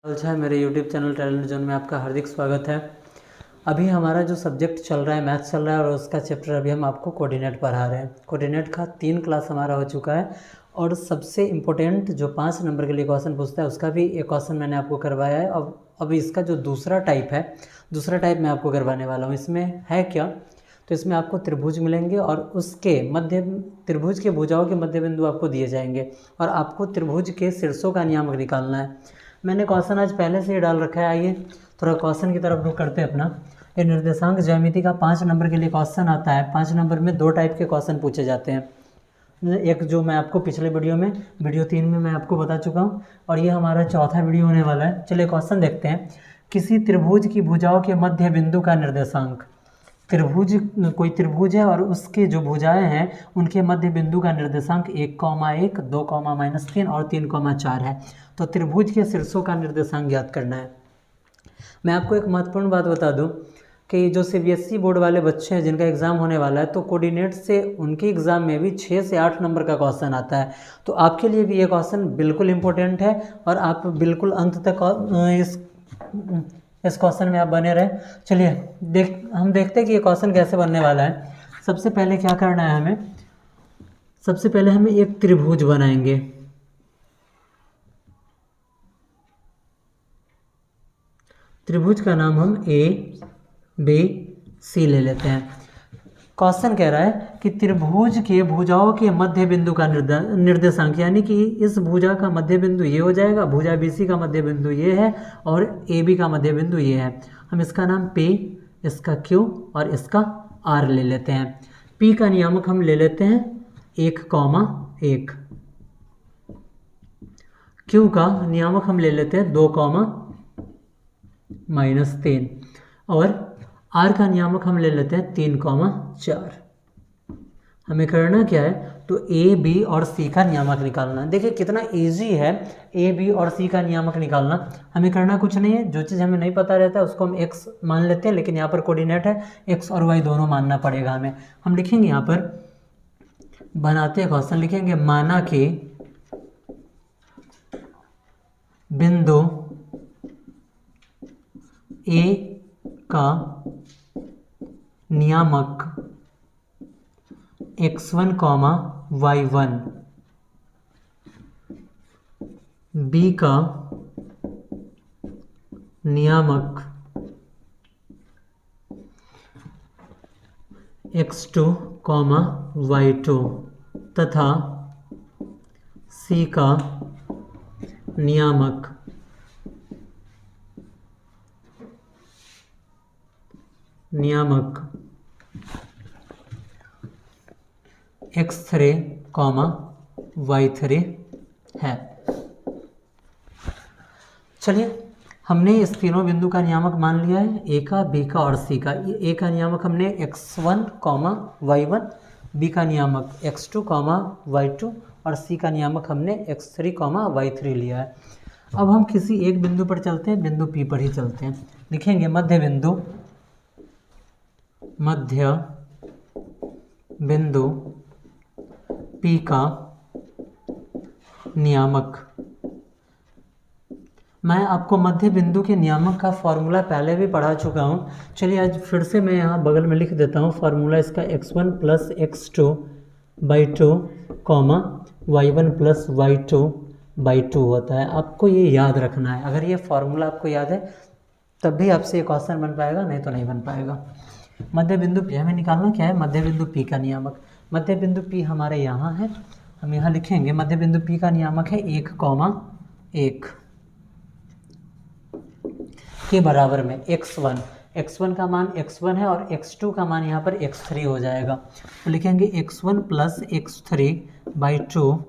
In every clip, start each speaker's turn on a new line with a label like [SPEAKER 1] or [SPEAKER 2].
[SPEAKER 1] अच्छा, मेरे YouTube channel talent zone में आपका हार्दिक स्वागत है। अभी हमारा जो सब्जेक्ट चल रहा है मैथ चल रहा है और उसका चैप्टर अभी हम आपको कोऑर्डिनेट पढ़ा रहे हैं। कोऑर्डिनेट का 3 क्लास हमारा हो चुका है और सबसे इम्पोर्टेंट जो 5 नंबर के लिए क्वेश्चन पूछता है उसका भी एक क्वेश्चन मैंने आपको करवाया है। अब इसका जो दूसरा टाइप मैं आपको करवाने वाला हूँ। इसमें है क्या, तो इसमें आपको त्रिभुज मिलेंगे और उसके त्रिभुज के भुजाओं के मध्य बिंदु आपको दिए जाएंगे और आपको त्रिभुज के शीर्षों का नियामक निकालना है। मैंने क्वेश्चन आज पहले से ही डाल रखा है। आइए थोड़ा क्वेश्चन की तरफ रुख करते हैं अपना। ये निर्देशांक ज्यामिति का 5 नंबर के लिए क्वेश्चन आता है। 5 नंबर में 2 टाइप के क्वेश्चन पूछे जाते हैं। एक जो मैं आपको पिछले वीडियो 3 में मैं आपको बता चुका हूँ और ये हमारा चौथा वीडियो होने वाला है। चलिए क्वेश्चन देखते हैं। किसी त्रिभुज की भुजाओं के मध्य बिंदु का निर्देशांक। कोई त्रिभुज है और उसके जो भुजाएं हैं उनके मध्य बिंदु का निर्देशांक 1,1, 2,-3 और 3,4 है। तो त्रिभुज के शीर्षों का निर्देशांक ज्ञात करना है। मैं आपको एक महत्वपूर्ण बात बता दूं कि जो CBSE बोर्ड वाले बच्चे हैं जिनका एग्ज़ाम होने वाला है, तो कोऑर्डिनेट से उनके एग्ज़ाम में भी 6 से 8 नंबर का क्वेश्चन आता है। तो आपके लिए भी ये क्वेश्चन बिल्कुल इम्पोर्टेंट है और आप बिल्कुल अंत तक इस क्वेश्चन में आप बने रहें। चलिए हम देखते हैं कि ये क्वेश्चन कैसे बनने वाला है। सबसे पहले क्या करना है हमें, सबसे पहले हमें एक त्रिभुज बनाएंगे। त्रिभुज का नाम हम ABC ले लेते हैं। क्वेश्चन कह रहा है कि त्रिभुज के भुजाओं के मध्य बिंदु का निर्देशांक, यानी कि इस भुजा का मध्य बिंदु ये हो जाएगा, भुजा BC का मध्य बिंदु ये है और AB का मध्य बिंदु ये है। हम इसका नाम P, इसका Q और इसका R ले लेते हैं। P का नियामक हम ले लेते हैं 1,1, Q का नियामक हम ले लेते हैं 2,-3 और R का नियामक हम ले लेते हैं 3,4। हमें करना क्या है, तो A, B और C का नियामक निकालना। देखिए कितना इजी है A, B और C का नियामक निकालना। हमें करना कुछ नहीं है, जो चीज़ हमें नहीं पता रहता है उसको हम x मान लेते हैं, लेकिन यहाँ पर कोऑर्डिनेट है x और y दोनों मानना पड़ेगा हमें। हम लिखेंगे यहाँ पर, बनाते हैं क्वेश्चन, लिखेंगे माना कि बिंदु A का नियामक x1, y1, B का नियामक x2, y2 तथा C का नियामक x3, y3 है। चलिए हमने इस तीनों बिंदु का नियामक मान लिया है, A का, B का और C का। A का नियामक हमने x1, y1, B का नियामक x2, y2 और C का नियामक हमने x3, y3 लिया है। अब हम किसी एक बिंदु पर चलते हैं, बिंदु P पर ही चलते हैं। लिखेंगे मध्य बिंदु P का नियामक। मैं आपको मध्य बिंदु के नियामक का फॉर्मूला पहले भी पढ़ा चुका हूँ। चलिए आज फिर से मैं यहाँ बगल में लिख देता हूँ फॉर्मूला इसका। x1 + x2/2, y1 + y2/2 होता है। आपको ये याद रखना है। अगर ये फॉर्मूला आपको याद है तब भी आपसे ये क्वेश्चन बन पाएगा, नहीं तो नहीं बन पाएगा। मध्य बिंदु P हमें निकालना क्या है, मध्य बिंदु P का नियामक। मध्य बिंदु P हमारे यहाँ है, हम यहाँ लिखेंगे मध्य बिंदु P का नियामक है 1,1 के बराबर में x1 का मान x1 है और x2 का मान यहाँ पर x3 हो जाएगा। तो लिखेंगे x1 + x3/2,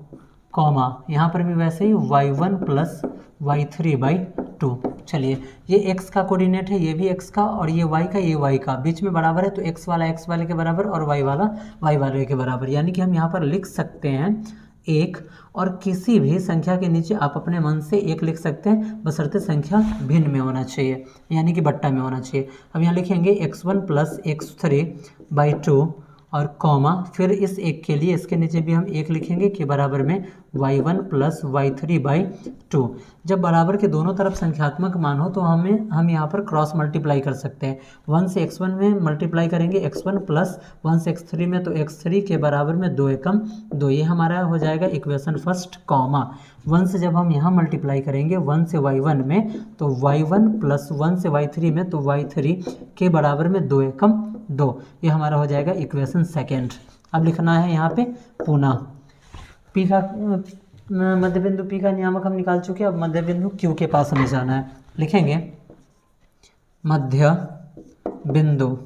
[SPEAKER 1] यहाँ पर भी वैसे ही y1 + y3/2। चलिए ये x का कोऑर्डिनेट है, ये भी x का और ये y का, ये y का, बीच में बराबर है तो x वाला x वाले के बराबर और y वाला y वाले के बराबर। यानी कि हम यहाँ पर लिख सकते हैं 1 और किसी भी संख्या के नीचे आप अपने मन से 1 लिख सकते हैं, बशर्ते संख्या भिन्न में होना चाहिए, यानी कि बट्टा में होना चाहिए। अब यहाँ लिखेंगे x1 + x3/2 और कॉमा, फिर इस एक के लिए इसके नीचे भी हम 1 लिखेंगे कि बराबर में y1 प्लस y3/2। जब बराबर के दोनों तरफ संख्यात्मक मान हो तो हम यहाँ पर क्रॉस मल्टीप्लाई कर सकते हैं। 1 से x1 में मल्टीप्लाई करेंगे x1 प्लस 1 से x3 में, तो x3 के बराबर में 2 एकम 2, ये हमारा हो जाएगा इक्वेशन फर्स्ट, कॉमा 1 से जब हम यहाँ मल्टीप्लाई करेंगे 1 से y1 में, तो y1 प्लस 1 से y3 में, तो y3 के बराबर में 2 एकम 2, ये हमारा हो जाएगा इक्वेशन सेकेंड। अब लिखना है यहाँ पे पुनः पी का मध्य बिंदु पी का नियामक हम निकाल चुके हैं। अब मध्य बिंदु क्यू के पास हमें जाना है। लिखेंगे मध्य बिंदु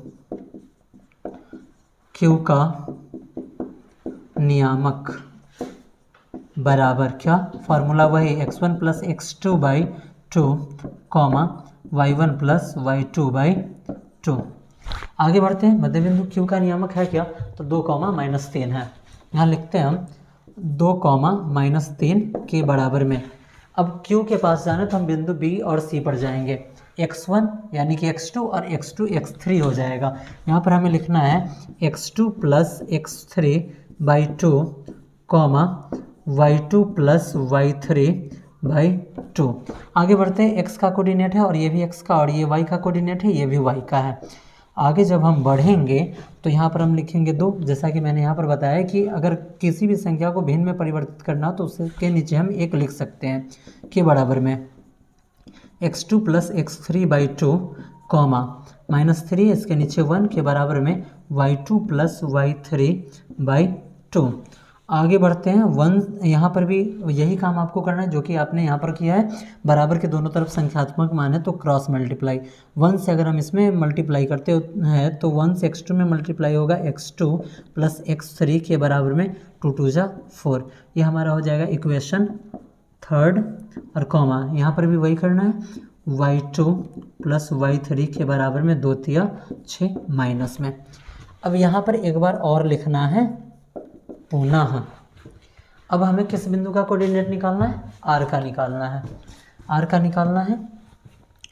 [SPEAKER 1] क्यू का नियामक बराबर क्या, फॉर्मूला वही x1 plus x2/2 comma y1 plus y2/2। आगे बढ़ते हैं। मध्य बिंदु क्यू का नियामक है क्या, तो 2 -3 है। यहाँ लिखते हैं हम 2 -3 के बराबर में। अब क्यू के पास जाना तो हम बिंदु बी और सी पर जाएंगे। x1 यानी कि x2 और x2 x3 हो जाएगा। यहाँ पर हमें लिखना है x2 plus x3/2 comma y2 plus y3/2। आगे बढ़ते हैं। x का कोऑर्डिनेट है और ये भी x का, और ये y का कोऑर्डिनेट है, ये भी y का है। आगे जब हम बढ़ेंगे तो यहाँ पर हम लिखेंगे 2, जैसा कि मैंने यहाँ पर बताया कि अगर किसी भी संख्या को भिन्न में परिवर्तित करना हो तो उसके नीचे हम 1 लिख सकते हैं के बराबर में x2 प्लस x3/2 कॉमा -3, इसके नीचे 1 के बराबर में y2 प्लस y3/2। आगे बढ़ते हैं। 1 यहाँ पर भी यही काम आपको करना है जो कि आपने यहाँ पर किया है। बराबर के दोनों तरफ संख्यात्मक मान है तो क्रॉस मल्टीप्लाई। 1 से अगर हम इसमें मल्टीप्लाई करते हैं तो 1 से x2 में मल्टीप्लाई होगा x2 प्लस x3 के बराबर में 2 2 जा 4, ये हमारा हो जाएगा इक्वेशन थर्ड। और कॉमा यहाँ पर भी वही करना है, y2 प्लस y3 के बराबर में 2 3 6 माइनस में। अब यहाँ पर एक बार और लिखना है पुनः। अब हमें किस बिंदु का कोऑर्डिनेट निकालना है, आर का निकालना है। आर का निकालना है,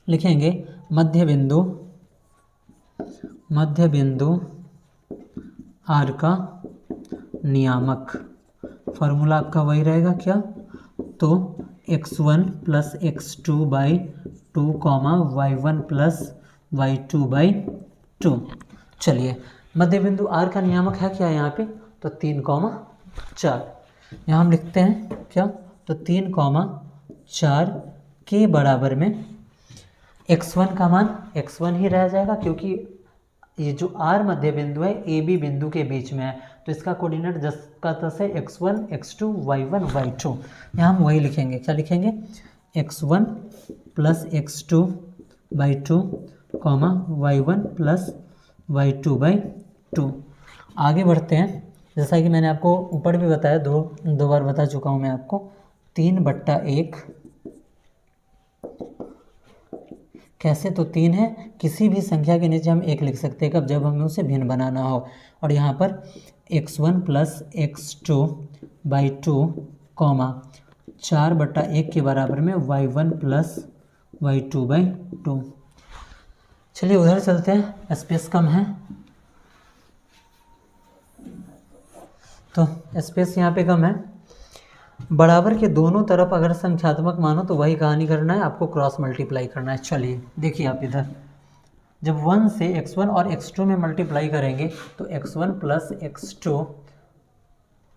[SPEAKER 1] लिखेंगे मध्य बिंदु आर का नियामक। फॉर्मूला आपका वही रहेगा क्या, तो x1 plus x2/2 comma y1 plus y2/2। चलिए मध्य बिंदु आर का नियामक है क्या यहाँ पे, तो 3 4। यहाँ हम लिखते हैं क्या, तो 3 4 के बराबर में x1 का मान x1 ही रह जाएगा, क्योंकि ये जो आर मध्य बिंदु है ए बी बिंदु के बीच में है, तो इसका कोऑर्डिनेट 10 का 10 है, x1 x2 y1 y2। यहाँ हम वही लिखेंगे, क्या लिखेंगे, x1 plus x2/2 comma y1 plus y2/2। आगे बढ़ते हैं। जैसा कि मैंने आपको ऊपर भी बताया, दो बार बता चुका हूँ मैं आपको, 3/1 कैसे, तो 3 है, किसी भी संख्या के नीचे हम 1 लिख सकते हैं कब, जब हमें उसे भिन्न बनाना हो। और यहाँ पर x1 प्लस x2/2 कॉमा 4/1 के बराबर में y1 प्लस y2/2। चलिए उधर चलते हैं, स्पेस कम है तो स्पेस यहाँ पे कम है। बराबर के दोनों तरफ अगर संख्यात्मक मानो तो वही कहानी करना है, आपको क्रॉस मल्टीप्लाई करना है। चलिए देखिए आप इधर, जब 1 से x1 और x2 में मल्टीप्लाई करेंगे तो x1 प्लस x2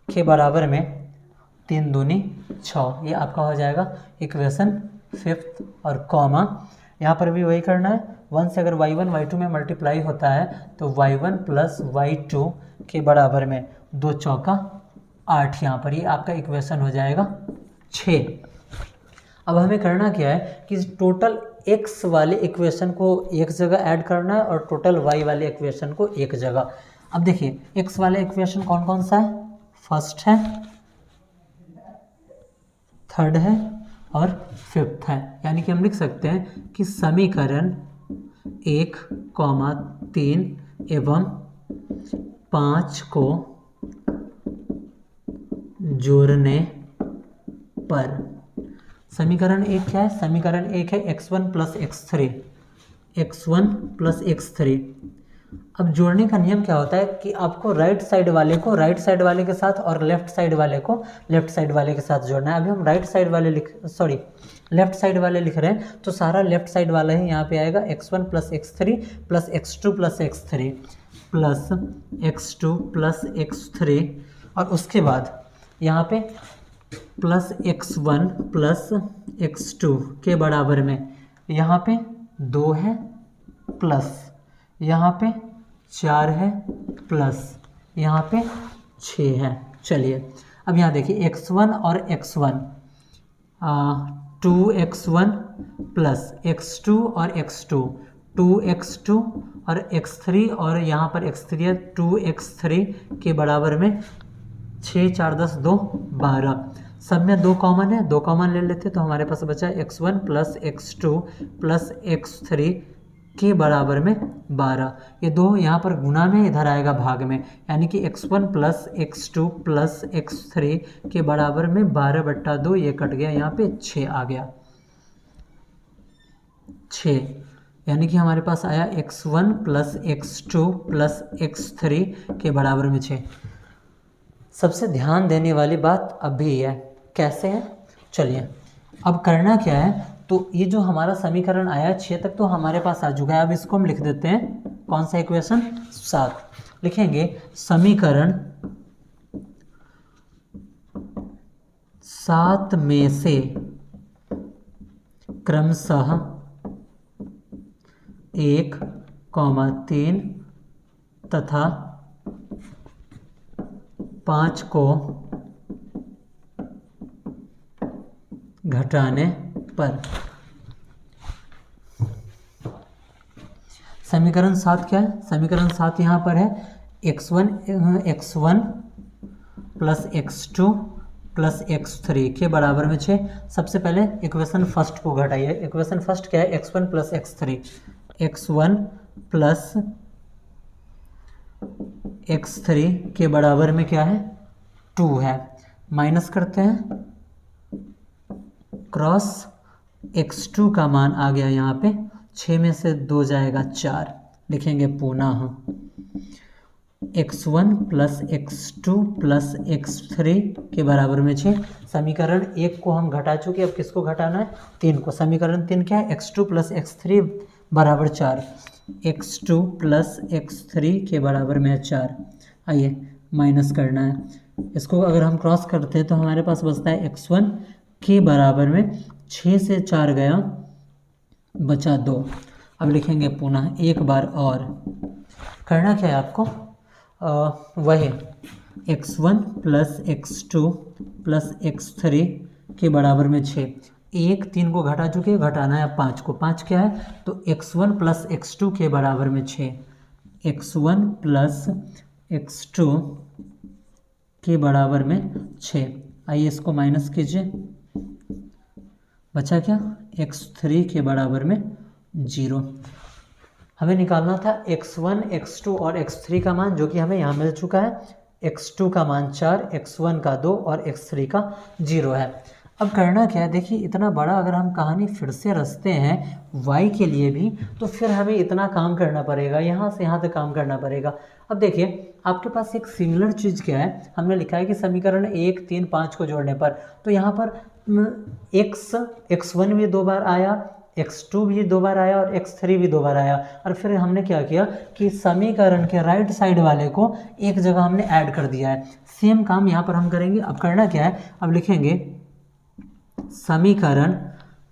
[SPEAKER 1] के बराबर में 3 दूनी 6, ये आपका हो जाएगा इक्वेशन फिफ्थ। और कॉमा यहाँ पर भी वही करना है, 1 से अगर y1 y2 में मल्टीप्लाई होता है तो y1 प्लस y2 के बराबर में 2 चौका 8, यहाँ पर ये आपका इक्वेशन हो जाएगा 6। अब हमें करना क्या है कि टोटल x वाले इक्वेशन को एक जगह ऐड करना है और टोटल y वाले इक्वेशन को एक जगह। अब देखिए x वाले इक्वेशन कौन कौन सा है, फर्स्ट है, थर्ड है और फिफ्थ है। यानी कि हम लिख सकते हैं कि समीकरण 1, 3 एवं 5 को जोड़ने पर समीकरण 1 क्या है, समीकरण 1 है x1 plus x3, x1 plus x3 अब जोड़ने का नियम क्या होता है कि आपको राइट साइड वाले को राइट साइड वाले के साथ और लेफ्ट साइड वाले को लेफ्ट साइड वाले के साथ जोड़ना है। अभी हम राइट साइड वाले लेफ्ट साइड वाले लिख रहे हैं, तो सारा लेफ्ट साइड वाला ही यहाँ पे आएगा, x1 plus x3 plus x2 plus x3 plus x2 plus x3, और उसके बाद यहाँ पे प्लस x1 प्लस x2 के बराबर में यहाँ पे 2 है प्लस यहाँ पे 4 है प्लस यहाँ पे 6 है। चलिए अब यहाँ देखिए x1 और x1 2x1 प्लस x2 और x2 2x2 और x3, और यहाँ पर x3 है 2x3 के बराबर में 6 4 10 2 12। सब में 2 कॉमन है, 2 कॉमन ले लेते तो हमारे पास बचा x1 plus x2 plus x3 के बराबर में 12। ये 2 यहाँ पर गुना में, इधर आएगा भाग में, यानी कि x1 plus x2 plus x3 के बराबर में 12/2, ये कट गया, यहाँ पे 6 आ गया, 6, यानी कि हमारे पास आया x1 plus x2 plus x3 के बराबर में 6। सबसे ध्यान देने वाली बात अभी है, कैसे है, चलिए अब करना क्या है। तो ये जो हमारा समीकरण आया 6 तक तो हमारे पास आ चुका है। अब इसको हम लिख देते हैं, कौन सा इक्वेशन, 7 लिखेंगे। समीकरण 7 में से क्रमशः 1, 3 तथा 5 को घटाने पर समीकरण 7 क्या है, समीकरण 7 यहाँ पर है x1 plus x2 plus x3 के बराबर में 6। सबसे पहले इक्वेशन फर्स्ट को घटाइए। इक्वेशन फर्स्ट क्या है, x1 plus x3, x1 plus x3 के बराबर में क्या है, 2 है। माइनस करते हैं, क्रॉस x2 का मान आ गया यहाँ पे, 6 में से 2 जाएगा 4, लिखेंगे पुनः x1 plus x2 plus x3 के बराबर में 6। समीकरण 1 को हम घटा चुके, अब किसको घटाना है, 3 को। समीकरण 3 क्या है, x2 प्लस x3 बराबर 4, x2 प्लस x3 के बराबर में 4। आइए माइनस करना है, इसको अगर हम क्रॉस करते हैं तो हमारे पास बचता है x1 के बराबर में 6 से 4 गया, बचा 2। अब लिखेंगे पुनः एक बार और। करना क्या है आपको, वही x1 plus x2 plus x3 के बराबर में 6। 1 3 को घटा चुके, घटाना है 5 को। 5 क्या है, तो x1 प्लस x2 के बराबर में 6, x1 प्लस x2 के बराबर में 6। आइए इसको माइनस कीजिए, बचा क्या, x3 के बराबर में 0। हमें निकालना था x1 x2 और x3 का मान, जो कि हमें यहाँ मिल चुका है। x2 का मान 4, x1 का 2 और x3 का 0 है। अब करना क्या है, देखिए इतना बड़ा अगर हम कहानी फिर से रचते हैं y के लिए भी, तो फिर हमें इतना काम करना पड़ेगा, यहाँ से यहाँ तक काम करना पड़ेगा। अब देखिए आपके पास एक सिमिलर चीज़ क्या है, हमने लिखा है कि समीकरण 1 3 5 को जोड़ने पर, तो यहाँ पर x1 भी 2 बार आया, x2 भी 2 बार आया और x3 भी 2 बार आया। और फिर हमने क्या किया कि समीकरण के राइट साइड वाले को एक जगह हमने ऐड कर दिया है। सेम काम यहाँ पर हम करेंगे। अब करना क्या है, अब लिखेंगे समीकरण,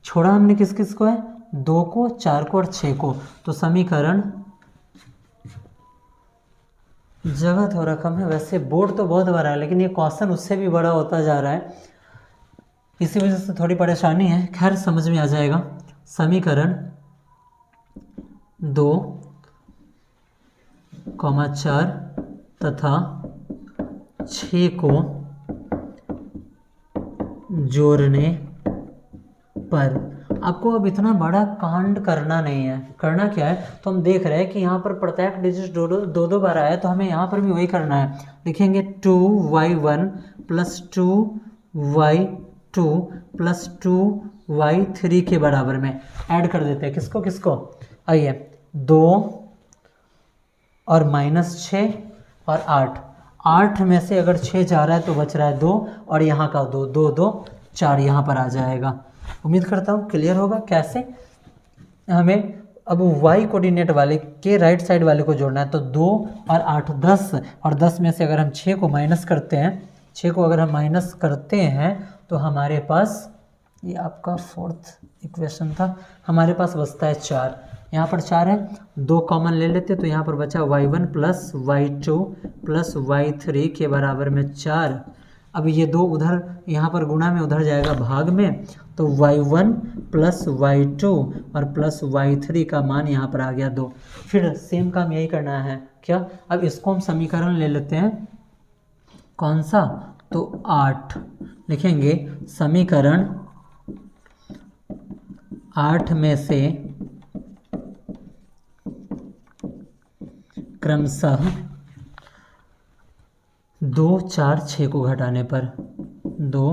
[SPEAKER 1] छोड़ा हमने किस किस को है, 2 को, 4 को और 6 को। तो समीकरण, जगह थोड़ा कम है, वैसे बोर्ड तो बहुत बड़ा है लेकिन ये क्वेश्चन उससे भी बड़ा होता जा रहा है, इसी वजह से थोड़ी परेशानी है। खैर समझ में आ जाएगा। समीकरण 2, 4 तथा 6 को जोड़ने पर, आपको अब इतना बड़ा कांड करना नहीं है। करना क्या है, तो हम देख रहे हैं कि यहाँ पर प्रत्येक डिजिट दो बार आया, तो हमें यहाँ पर भी वही करना है। लिखेंगे 2y1 plus 2y2 plus 2y3 के बराबर में ऐड कर देते हैं। किसको किसको, आइए 2 और -6 और 8। 8 में से अगर 6 जा रहा है तो बच रहा है 2 और यहाँ का 2, 2 2 4 यहाँ पर आ जाएगा। उम्मीद करता हूँ क्लियर होगा। कैसे हमें अब y कोऑर्डिनेट वाले के राइट साइड वाले को जोड़ना है तो 2 और 8 10 और 10 में से अगर हम 6 को माइनस करते हैं, 6 को अगर हम माइनस करते हैं तो हमारे पास, ये आपका फोर्थ इक्वेशन था, हमारे पास बचता है 4। यहाँ पर 4 है, 2 कॉमन ले लेते तो यहाँ पर बचा y1 plus y2 plus y3 के बराबर में 4। अब ये 2 उधर यहाँ पर गुणा में उधर जाएगा भाग में, तो y1 प्लस y2 और प्लस y3 का मान यहाँ पर आ गया 2। फिर सेम काम यही करना है क्या। अब इसको हम समीकरण ले लेते हैं, कौन सा, तो 8 लिखेंगे। समीकरण 8 में से क्रमशः 2 4 6 को घटाने पर 2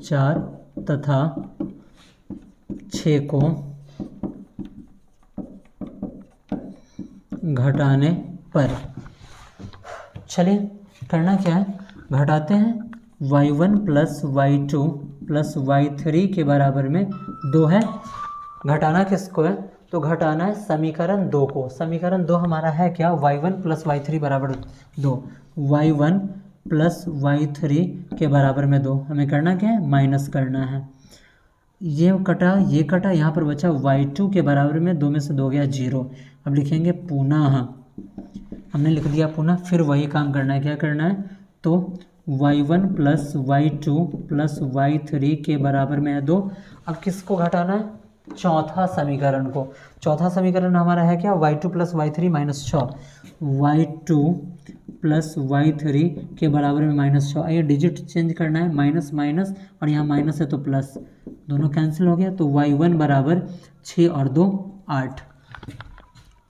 [SPEAKER 1] 4 तथा 6 को घटाने पर, चलिए करना क्या है, घटाते हैं। y1 plus y2 plus y3 के बराबर में 2 है। घटाना किसको है, तो घटाना है समीकरण 2 को। समीकरण 2 हमारा है क्या, y1 प्लस y3 बराबर 2। y1 प्लस y3 के बराबर में 2, हमें करना क्या है, माइनस करना है। ये कटा, ये कटा, यहाँ पर बचा y2 के बराबर में 2 में से 2 गया 0। अब लिखेंगे पुनः, हमने लिख दिया पुनः। फिर वही काम करना है, क्या करना है, तो y1 plus y2 plus y3 के बराबर में है 2। अब किसको घटाना है, चौथा समीकरण को। चौथा समीकरण हमारा है क्या, y2 plus y3 minus 6। y2 plus y3 के बराबर में माइनस 6। ये डिजिट चेंज करना है, माइनस माइनस और यहाँ माइनस है तो प्लस, दोनों कैंसिल हो गया। तो y1 बराबर 6 और 2 8।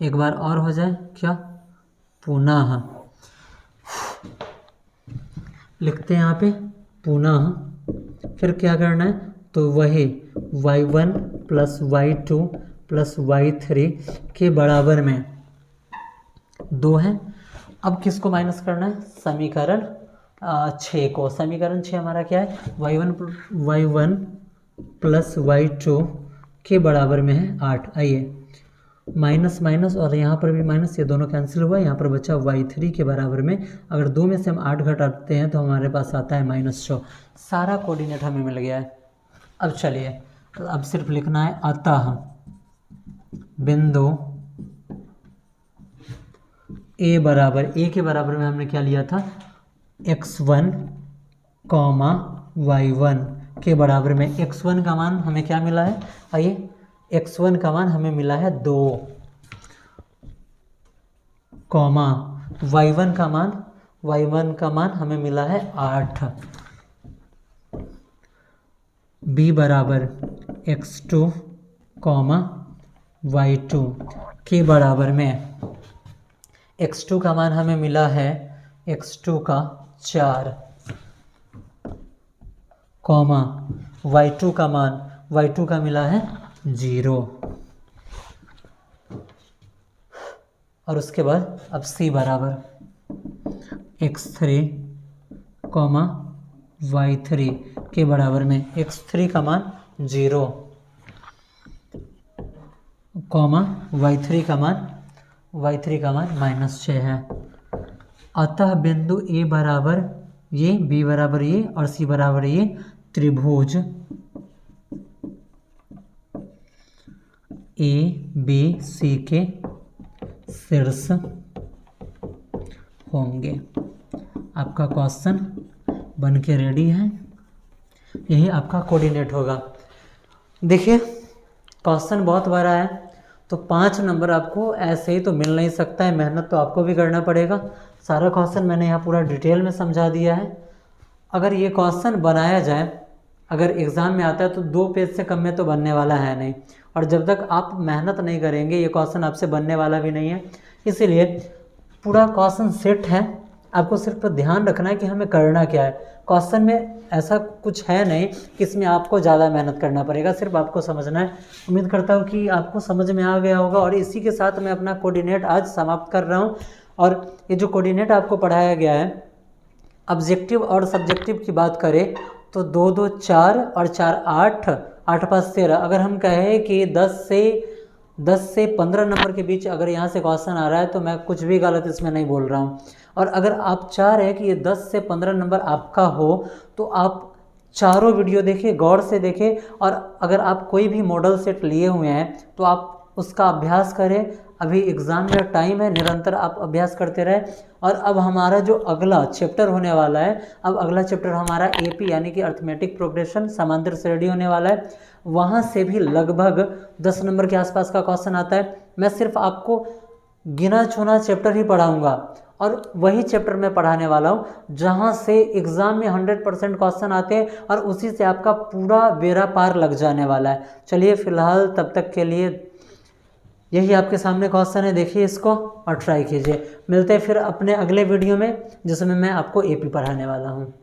[SPEAKER 1] एक बार और हो जाए क्या, पुनः लिखते हैं यहाँ पे पुनः। फिर क्या करना है, तो वही y1 plus y2 plus y3 के बराबर में 2 है। अब किसको माइनस करना है, समीकरण 6 को। समीकरण 6 हमारा क्या है, y1 प्लस y2 के बराबर में है 8। आइए माइनस माइनस और यहाँ पर भी माइनस, ये दोनों कैंसिल हुआ। यहाँ पर बचा y3 के बराबर में, अगर 2 में से हम 8 घटाते हैं तो हमारे पास आता है -6। सारा कोऑर्डिनेट हमें मिल गया है। अब चलिए, अब सिर्फ लिखना है अतः बिंदु ए बराबर, ए के बराबर में हमने क्या लिया था, x1 कॉमा y1 के बराबर में x1 का मान हमें क्या मिला है, आइए x1 का मान हमें मिला है 2, कॉमा y1 का मान हमें मिला है 8। b बराबर x2 कॉमा y2 के बराबर में x2 का मान हमें मिला है x2 का 4, कॉमा y2 का मान, y2 का मिला है 0। और उसके बाद अब c बराबर x3 कॉमा y3 के बराबर में x3 का मान 0, कॉमा y3 का मान -6 है। अतः बिंदु a बराबर ये, b बराबर ये और c बराबर ये त्रिभुज ए बी सी के शीर्ष होंगे। आपका क्वेश्चन बन के रेडी है, यही आपका कोऑर्डिनेट होगा। देखिए क्वेश्चन बहुत बड़ा है, तो 5 नंबर आपको ऐसे ही तो मिल नहीं सकता है, मेहनत तो आपको भी करना पड़ेगा। सारा क्वेश्चन मैंने यहाँ पूरा डिटेल में समझा दिया है। अगर ये क्वेश्चन बनाया जाए, अगर एग्ज़ाम में आता है तो 2 पेज से कम में तो बनने वाला है नहीं, और जब तक आप मेहनत नहीं करेंगे ये क्वेश्चन आपसे बनने वाला भी नहीं है। इसीलिए पूरा क्वेश्चन सेट है, आपको सिर्फ ध्यान रखना है कि हमें करना क्या है। क्वेश्चन में ऐसा कुछ है नहीं कि इसमें आपको ज़्यादा मेहनत करना पड़ेगा, सिर्फ आपको समझना है। उम्मीद करता हूँ कि आपको समझ में आ गया होगा, और इसी के साथ मैं अपना कोऑर्डिनेट आज समाप्त कर रहा हूँ। और ये जो कोऑर्डिनेट आपको पढ़ाया गया है, ऑब्जेक्टिव और सब्जेक्टिव की बात करें तो 2 2 4 और 4 8, 8 5 13। अगर हम कहें कि 10 से 15 नंबर के बीच अगर यहाँ से क्वेश्चन आ रहा है तो मैं कुछ भी गलत इसमें नहीं बोल रहा हूँ। और अगर आप चाह रहे हैं कि ये 10 से 15 नंबर आपका हो तो आप चारों वीडियो देखें, गौर से देखें, और अगर आप कोई भी मॉडल सेट लिए हुए हैं तो आप उसका अभ्यास करें। अभी एग्ज़ाम में टाइम है, निरंतर आप अभ्यास करते रहें। और अब हमारा जो अगला चैप्टर होने वाला है, अब अगला चैप्टर हमारा एपी यानी कि अर्थमेटिक प्रोग्रेशन, समांतर श्रेणी होने वाला है। वहाँ से भी लगभग 10 नंबर के आसपास का क्वेश्चन आता है। मैं सिर्फ आपको गिना चुना चैप्टर ही पढ़ाऊँगा, और वही चैप्टर मैं पढ़ाने वाला हूँ जहाँ से एग्ज़ाम में 100% क्वेश्चन आते हैं, और उसी से आपका पूरा बेड़ा पार लग जाने वाला है। चलिए फ़िलहाल तब तक के लिए यही आपके सामने क्वेश्चन है, देखिए इसको और ट्राई कीजिए। मिलते हैं फिर अपने अगले वीडियो में जिसमें मैं आपको एपी पढ़ाने वाला हूँ।